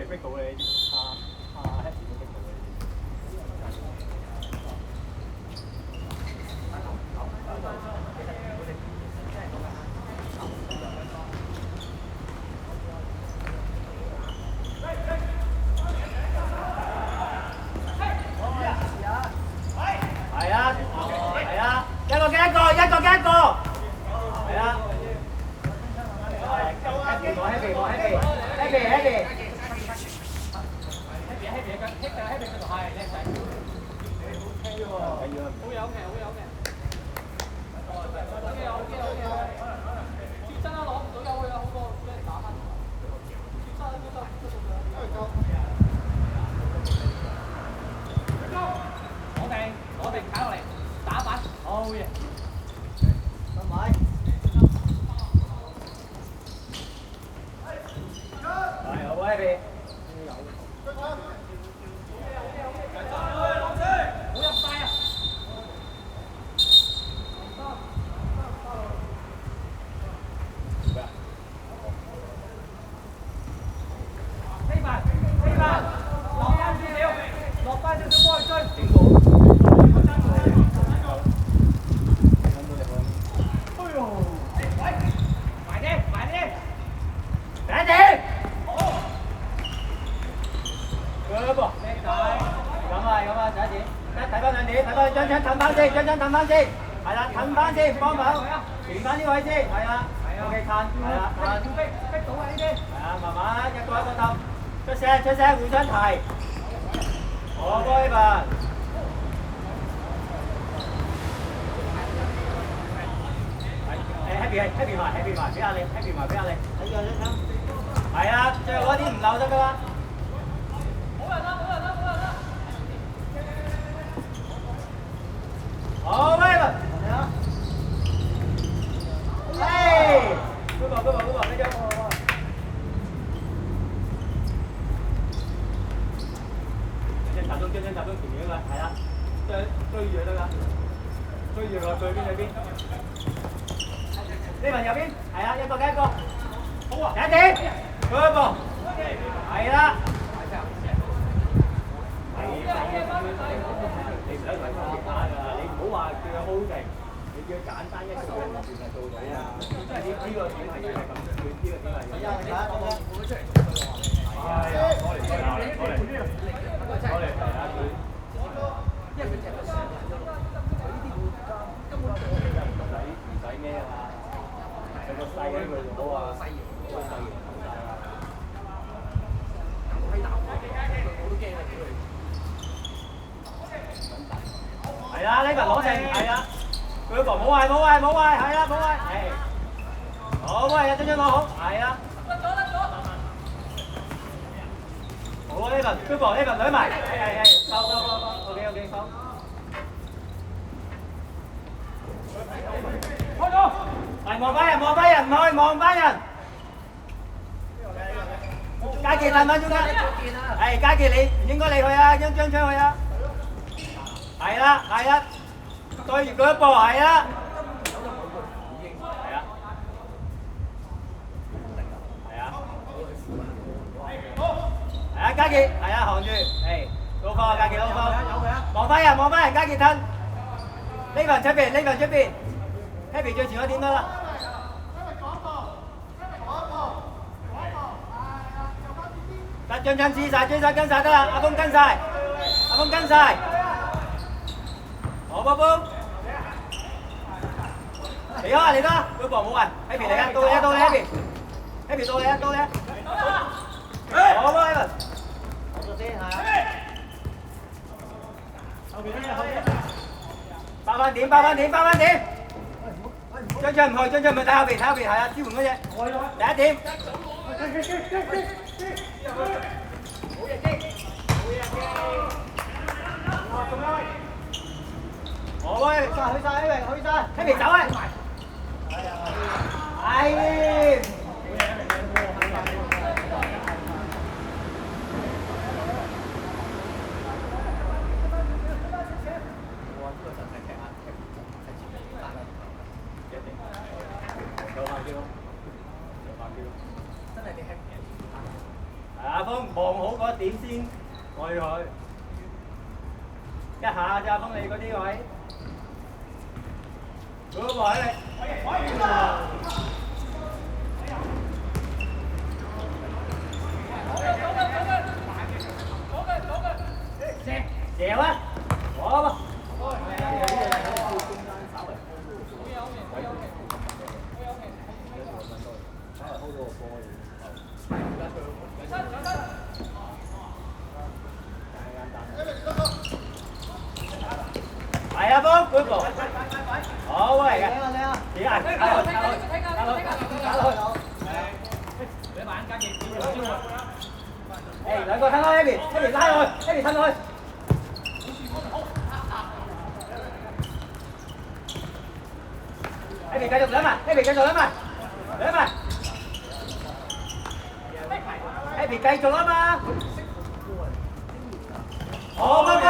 逼到你，Happy 都逼到你。係啊，係啊，一個嘅一個，一個嘅一個，係啊。Happy 我 Happy 我 Happy Happy Happy。Happy 嗰度係靚仔。緊要喎，緊要啊！好有嘅，好有嘅。OK，貼身啊，攞唔到有嘅，好過俾人打翻。貼身都得。攞定踩落嚟，打板。好嘢。得咪？係好 Happy。騰翻先，係啦，騰翻先，幫忙，填翻呢位先，係啦 ，OK， 撐，係啦，撐，逼到啊呢啲，係啊，慢慢一個一個氹，出聲，互相提，好 Ivan， Happy 埋，俾下你 ，Happy 埋俾下你，睇住睇，係啊，最後嗰啲唔漏得㗎啦。好 Ivan， 係啊，哎，嗰個，呢張，集中前面嗰個，係啦，追住得㗎，追住佢邊？呢邊右邊，係啊，一個，好啊，第一點，嗰個，係啦。你唔使揾咁其他㗎，你唔好話叫佢 hold 定，你叫佢簡單一個嘅完全係做到啊！即係呢個點係要係咁，佢呢個點係。係啊，你睇下我會出嚟。係啊，攞嚟，係啊佢，因為佢踢得成，佢呢啲根本唔使咩啊嘛，有個細嘅佢就好啊，細型好細型好大啊。閪難我都驚啊！係啦，呢個攞定，係啦，佢個冇壞，係啦，冇壞，係，好喂，有張攞好，係啦，得咗，好啊呢個，呢個攞埋，係，收，OK，收，開咗，係望翻人，唔去望翻人，嘉傑彈翻中間，係嘉傑你唔應該理佢啊，張出去啊。係啦，對住佢一步，係啦，係啊，嘉傑，係啊，行住，老方啊，嘉傑，老方，望翻人，嘉傑褪，呢個人出邊，Happy 最前嗰點得啦。得張黐晒，追晒跟晒得啦，阿峰跟晒。好，波波，嚟啦，佢冇位 ，Happy 嚟啊，到你 Happy 到你啊，好啊 ，Ivan， 好咗先係。後邊，包翻點，張唔去，睇後邊，係啊，支援嗰隻，第一點。好喂，去晒，Happy 走啊！係。峰望好嗰點先愛佢，一下咋峰你嗰啲位，嗰個位你射啊！好嘛。係啊，峰，good ball，好嚟嘅，點啊？打落去，你慢加熱，誒兩個褪開一邊拉落去，一邊褪落去。一邊繼續兩埋，一邊繼續兩埋，兩埋。一邊繼續啊嘛。好，波波。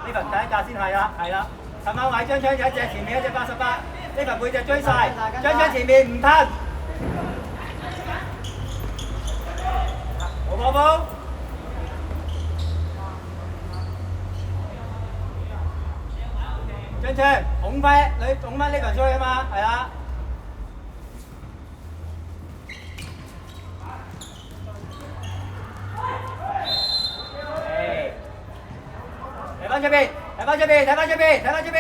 呢份第一架先係啦，係啦。尋晚位張槍有一隻，前面一隻88，呢份每隻追晒，張槍前面唔褪。好波波。張槍拱翻呢份出去啊嘛，係啦。睇翻出邊，睇翻出邊，睇翻出邊，睇翻出邊。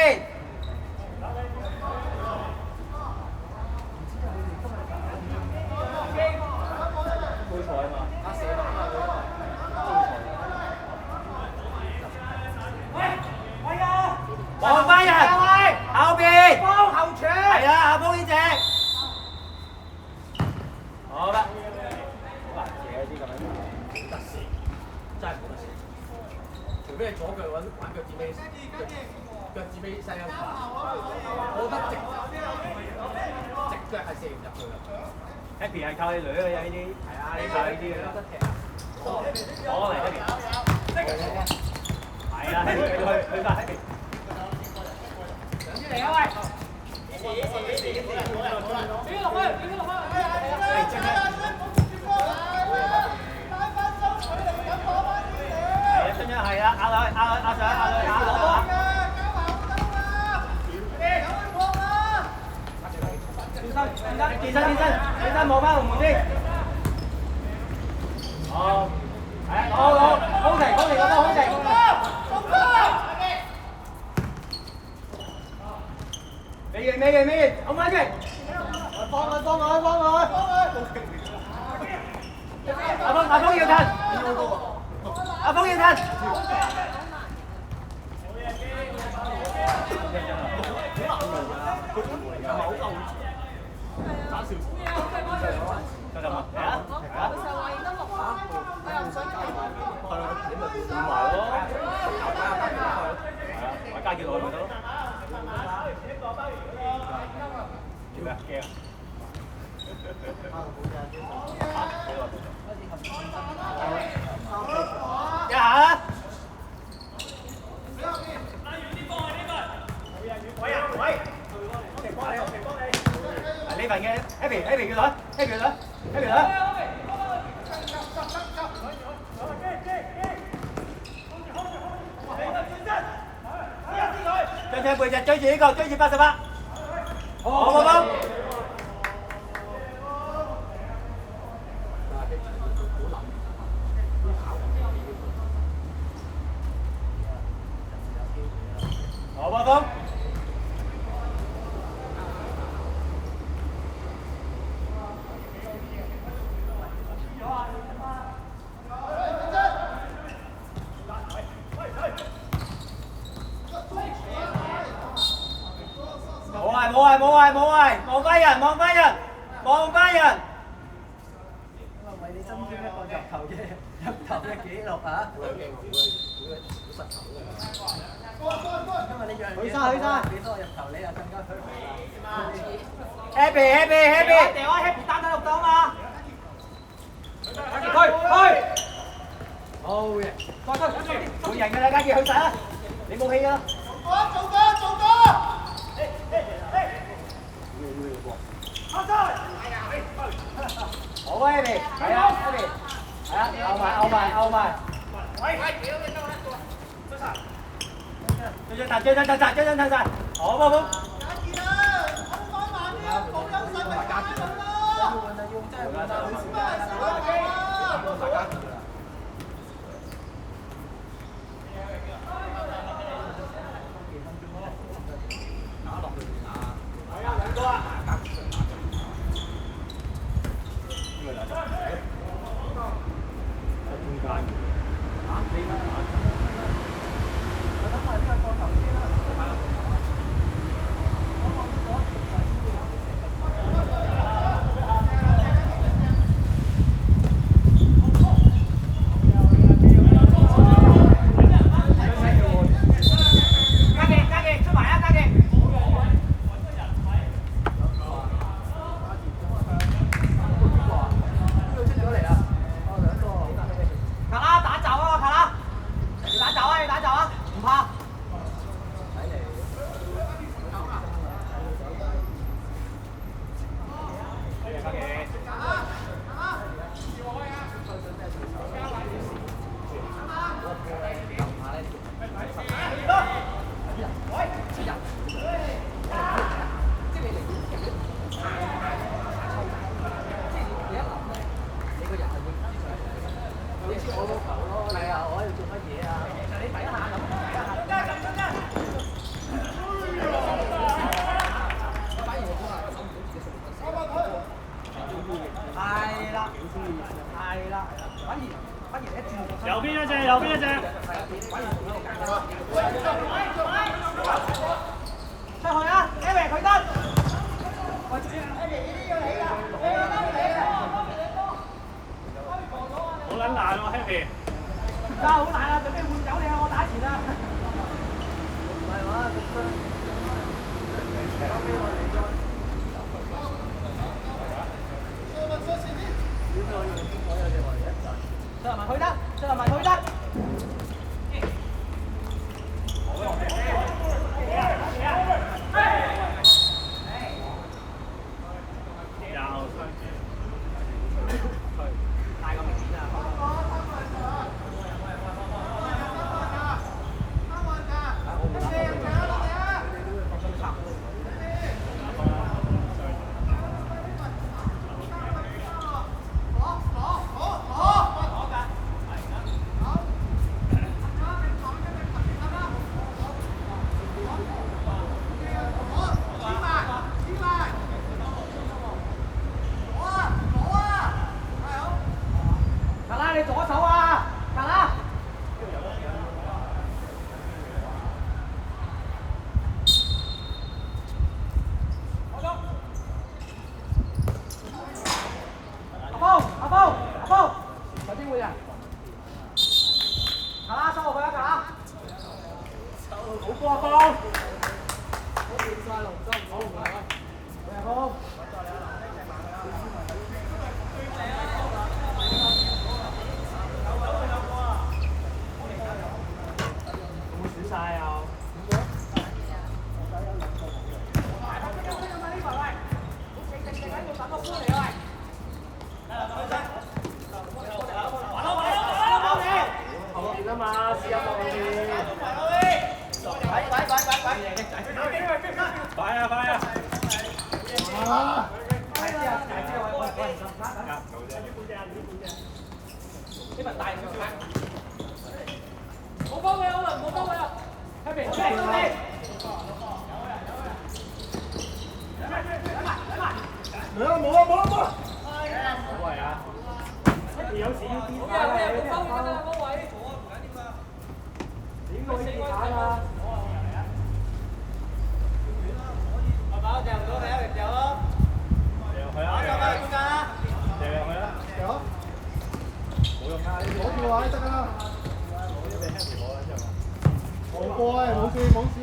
杯賽啊嘛，望翻人，後邊，幫後傳，係啦，阿峰呢隻。好啦，好難射嗰啲咁樣，冇得射，真係冇得射。除非你左腳玩腳趾尾，腳趾尾細一下，我覺得直腳係射唔入去啦。Happy 係靠你女嘅啫，呢啲係啊，你靠呢啲嘅啦。攞嚟 Happy， 係啊，Happy 去吧 Happy。上啲嚟啊喂！俾佢落去，俾佢落去。係啊，壓落去，壓上。健身，望翻龍門先。好，係，好，空停個波，空停。未完，空翻先。幫佢。阿峰要褪。阿峰要褪。加幾耐咪得咯？做咩？驚啊！一下。呢份嘅 Happy 叫女。張車背脊追住呢個，追住88。好波波。好波波。冇謂，望翻人。為你爭取一個入球嘅紀錄啊！好實頭嘅。因為你讓幾多入球，你又更加佢。Happy，掉開 Happy 單體6檔嘛。去。好嘢，再推，換人㗎啦，家傑去曬啦，你冇氣㗎啦。做拗埋。追晒，好波波。右邊一隻。出去啊 ，Eric 佢得。好撚難喎 ，Happy。而家好難啊，準備換走你啊，我打前啊。唔係話上埋佢得，上埋佢得。太過明顯啦。你左手啊，格拉！阿峰，有機會啊！格拉收落去啊，格拉！好波啊，峰！好掂曬龍舟，唔好唔係啊！峰！晒啊！後邊啊嘛，試下後邊。快啊！呢份大唔大？冇幫佢啊！冇幫佢啊！Happy，冇啊！冇位啊！有時要跌打啊！嗰位，點會跌打啊？阿寶掟唔到你啊，掉咯！掉去啊！掉去中間啊！掉入去啊！掉！冇用啊！你攞住話得㗎啦！冇過啊！冇事。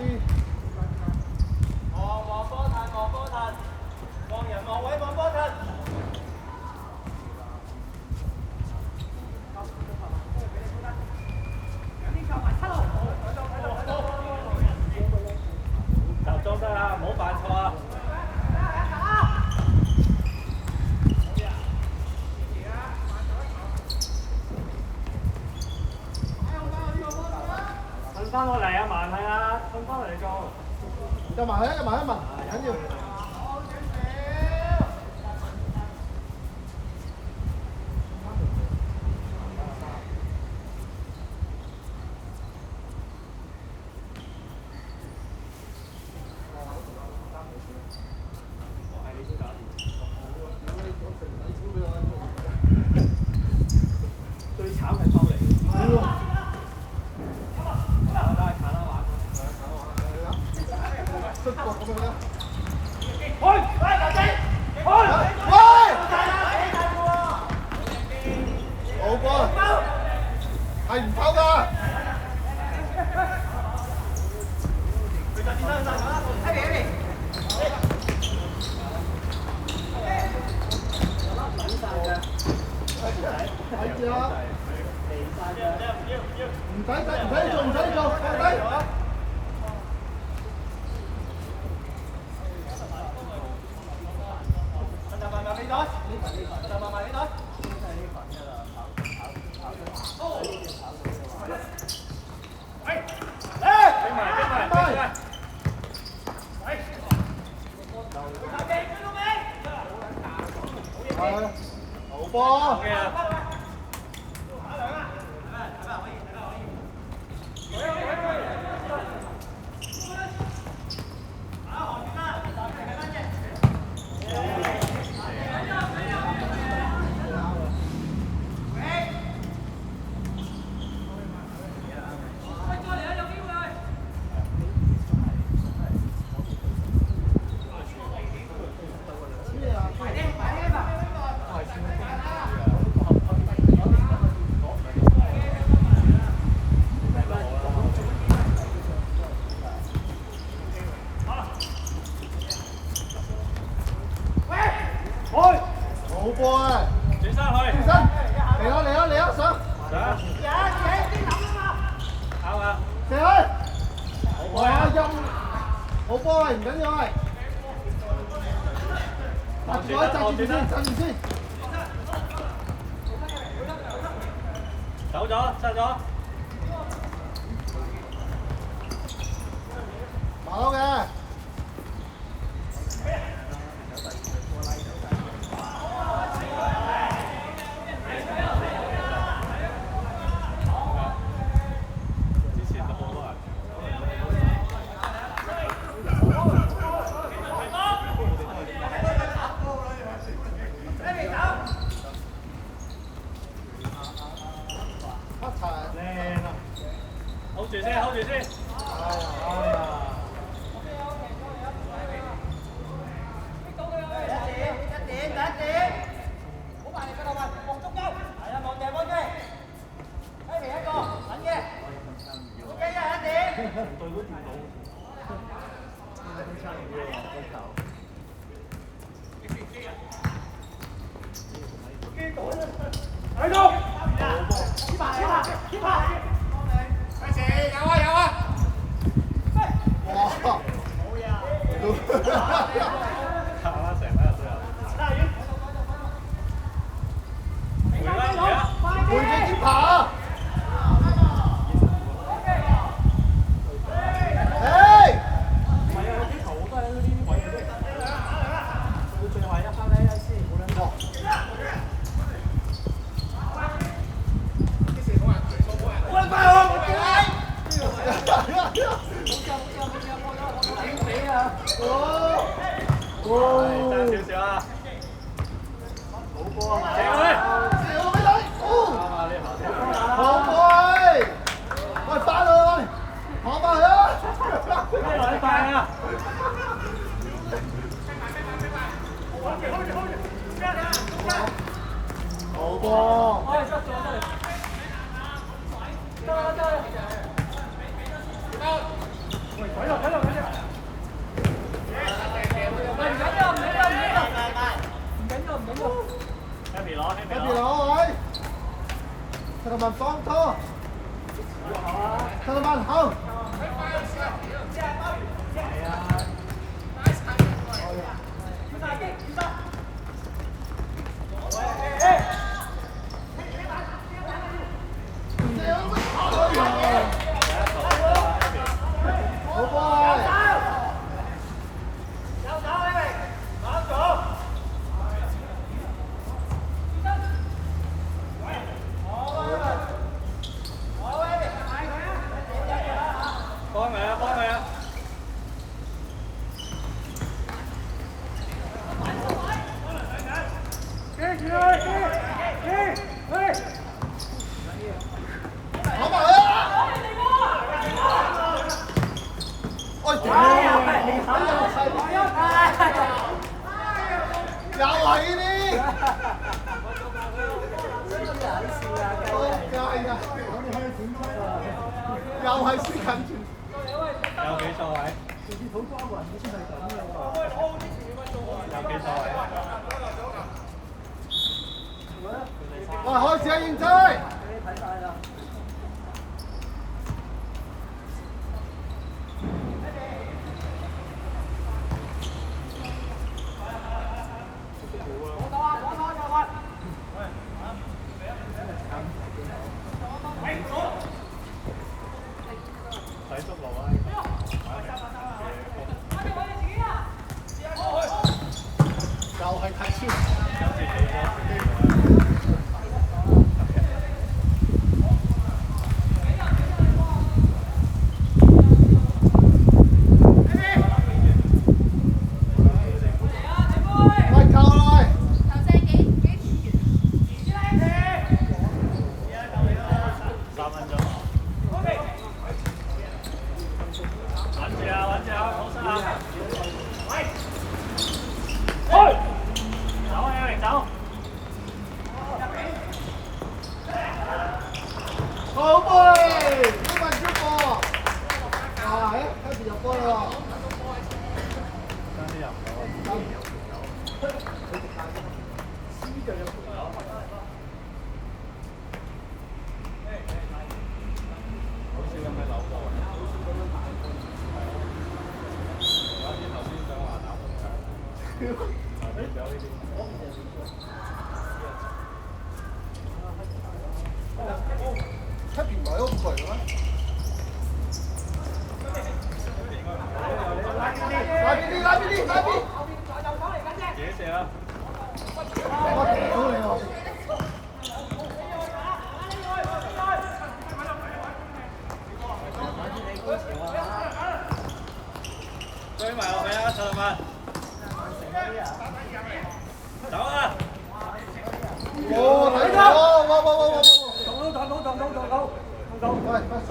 入埋去，入埋一問，緊要。最慘係收嚟。出國咁樣啦。去，喂，劉仔，去，喂！好波，係唔偷㗎？睇住啦！唔使做，唔使做，放低。好波！好波啊！轉身去，轉身，嚟啦，上！跑啊！射去！哇，陰！好波啊，唔緊要啊！揸住先！走咗，失咗。馬騮嘅。hold 住先，hold 住先。喺度，keep 拍。有啊！哇！靠啦，成班人都有。回嘅接爬。爭少少啊！好波啊！射佢！好波！喂，翻去，跑翻去啊！咩來快啊！好波！Happy 攞 Happy 攞位，陳文放拖，陳文後。好波！土瓜灣好似係咁嘅喎。有幾多位？喂，開始啊，認真。俾你睇晒啦。睇足路啊！就係睇超。喂，靠啦！3分鐘。穩住啊！穩住啊！好身啊！喂，去！走啊，Eric，走！好杯，都問咗個。啊，開始入波啦！爭啲入唔到啊！好少咁嘅扭波啊！有啲頭先想話打風場，後邊仲有呢啲。出邊咪好攰嘅咩？拉邊啲！自己射啦！我屌你喎！追埋落去啊，陳立文！走啊！睇到！哇！到！喂，水！